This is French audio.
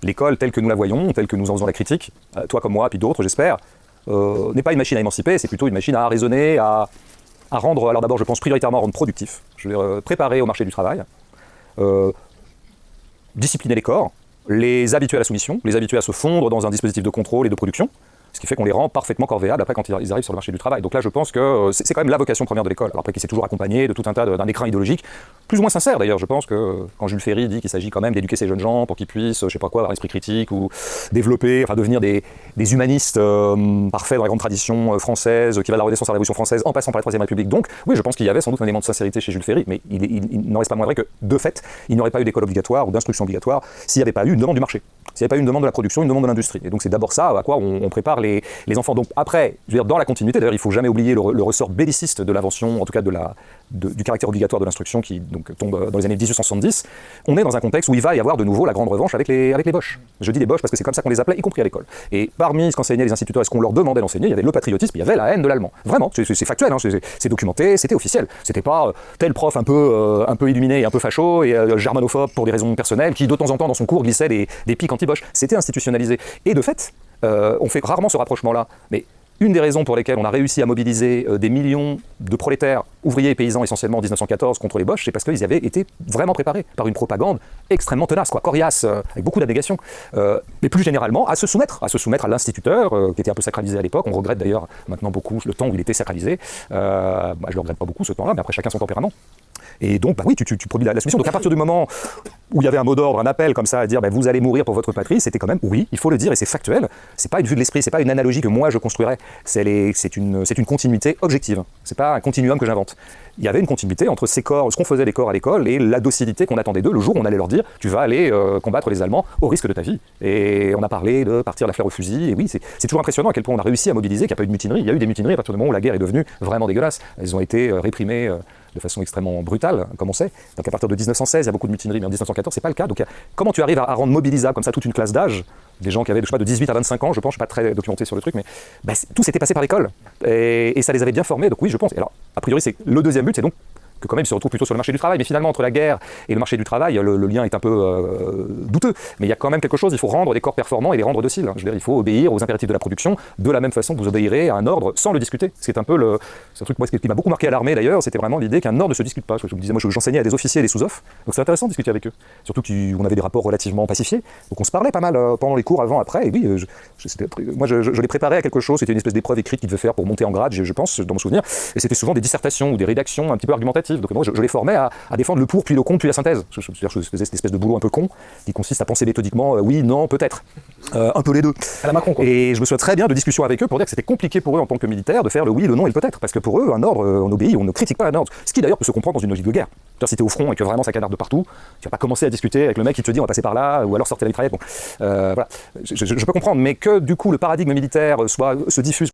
l'école telle que nous la voyons, telle que nous en faisons la critique, toi comme moi, puis d'autres, j'espère, n'est pas une machine à émanciper, c'est plutôt une machine à raisonner, à rendre, alors d'abord je pense prioritairement à rendre productif, je veux dire, préparer au marché du travail, discipliner les corps, les habituer à la soumission, les habituer à se fondre dans un dispositif de contrôle et de production, ce qui fait qu'on les rend parfaitement corvéables après quand ils arrivent sur le marché du travail. Donc là, je pense que c'est quand même la vocation première de l'école. Alors après, qui s'est toujours accompagné de tout un tas d'un écrin idéologique, plus ou moins sincère d'ailleurs. Je pense que quand Jules Ferry dit qu'il s'agit quand même d'éduquer ces jeunes gens pour qu'ils puissent, je sais pas quoi, avoir l'esprit critique ou développer, enfin devenir des humanistes parfaits dans la grande tradition française, qui va de la Renaissance à la Révolution française, en passant par la Troisième République. Donc oui, je pense qu'il y avait sans doute un élément de sincérité chez Jules Ferry, mais il n'en reste pas moins vrai que, de fait, il n'y aurait pas eu d'école obligatoire ou d'instruction obligatoire s'il n'y avait pas eu une demande du marché, s'il n'y avait pas eu une demande de la production, une demande de l'industrie. Et donc c'est d'abord ça à quoi on prépare les enfants. Donc après, je veux dire, dans la continuité, d'ailleurs, il ne faut jamais oublier le ressort belliciste de l'invention, en tout cas du caractère obligatoire de l'instruction qui donc, tombe dans les années 1870. On est dans un contexte où il va y avoir de nouveau la grande revanche avec les boches. Je dis les boches parce que c'est comme ça qu'on les appelait, y compris à l'école. Et parmi ce qu'enseignaient les instituteurs et ce qu'on leur demandait d'enseigner, il y avait le patriotisme, il y avait la haine de l'allemand. Vraiment, c'est factuel, hein, c'est documenté, c'était officiel. C'était pas tel prof un peu illuminé et un peu facho et germanophobe pour des raisons personnelles qui de temps en temps dans son cours glissait des pics anti-boches. C'était institutionnalisé. Et de fait, on fait rarement ce rapprochement-là. Mais une des raisons pour lesquelles on a réussi à mobiliser des millions de prolétaires, ouvriers et paysans essentiellement en 1914 contre les Boches, c'est parce qu'ils avaient été vraiment préparés par une propagande extrêmement tenace, coriace, avec beaucoup d'abnégation. Mais plus généralement, à se soumettre à l'instituteur, qui était un peu sacralisé à l'époque. On regrette d'ailleurs maintenant beaucoup le temps où il était sacralisé. Je ne le regrette pas beaucoup ce temps-là, mais après chacun son tempérament. Et donc, oui, tu produis la soumission. Donc à partir du moment où il y avait un mot d'ordre, un appel comme ça à dire vous allez mourir pour votre patrie, c'était quand même, oui, il faut le dire, et c'est factuel. C'est pas une vue de l'esprit, c'est pas une analogie que moi je construirais. C'est une continuité objective. C'est pas un continuum que j'invente. Il y avait une continuité entre ces corps, ce qu'on faisait des corps à l'école et la docilité qu'on attendait d'eux le jour où on allait leur dire tu vas aller combattre les Allemands au risque de ta vie. Et on a parlé de partir la fleur au fusil. Et oui, c'est toujours impressionnant à quel point on a réussi à mobiliser, qu'il n'y a pas eu de mutinerie. Il y a eu des mutineries à partir du moment où la guerre est devenue vraiment dégueulasse. Elles ont été réprimées de façon extrêmement brutale, comme on sait. Donc à partir de 1916, il y a beaucoup de mutineries, mais en 1914, c'est pas le cas. Donc comment tu arrives à rendre mobilisable comme ça toute une classe d'âge, des gens qui avaient de 18 à 25 ans, je pense, je ne suis pas très documenté sur le truc, mais tout s'était passé par l'école. Et ça les avait bien formés, donc oui, je pense. Et alors, a priori, le deuxième but, c'est donc que quand même ils se retrouvent plutôt sur le marché du travail. Mais finalement, entre la guerre et le marché du travail, le lien est un peu douteux. Mais il y a quand même quelque chose, il faut rendre des corps performants et les rendre dociles. Je veux dire, il faut obéir aux impératifs de la production de la même façon que vous obéirez à un ordre sans le discuter. C'est un peu c'est un truc qui m'a beaucoup marqué à l'armée d'ailleurs, c'était vraiment l'idée qu'un ordre ne se discute pas. Je me disais, moi j'enseignais à des officiers et des sous-offs, donc c'est intéressant de discuter avec eux. Surtout qu'on avait des rapports relativement pacifiés, donc on se parlait pas mal pendant les cours, avant, après, et oui, moi je les préparais à quelque chose, c'était une espèce d'épreuve écrite qu'ils devaient faire pour monter en grade, je pense, dans mon souvenir, et c'était souvent des dissertations ou des rédactions un petit peu argumentatives, donc moi je les formais à défendre le pour, puis le contre, puis la synthèse. Je faisais cette espèce de boulot un peu con, qui consiste à penser méthodiquement, oui, non, peut-être, un peu les deux. À la Macron, quoi. Et je me souviens très bien de discussions avec eux pour dire que c'était compliqué pour eux en tant que militaires de faire le oui, le non et le peut-être, parce que pour eux, un ordre, on obéit, on ne critique pas un ordre. Ce qui d'ailleurs peut se comprendre dans une logique de guerre. Si tu es au front et que vraiment ça canarde de partout, tu vas pas commencer à discuter avec le mec qui te dit on va passer par là, ou alors sortir la mitraillette. Bon, voilà. Je peux comprendre, mais que du coup le paradigme militaire se diffuse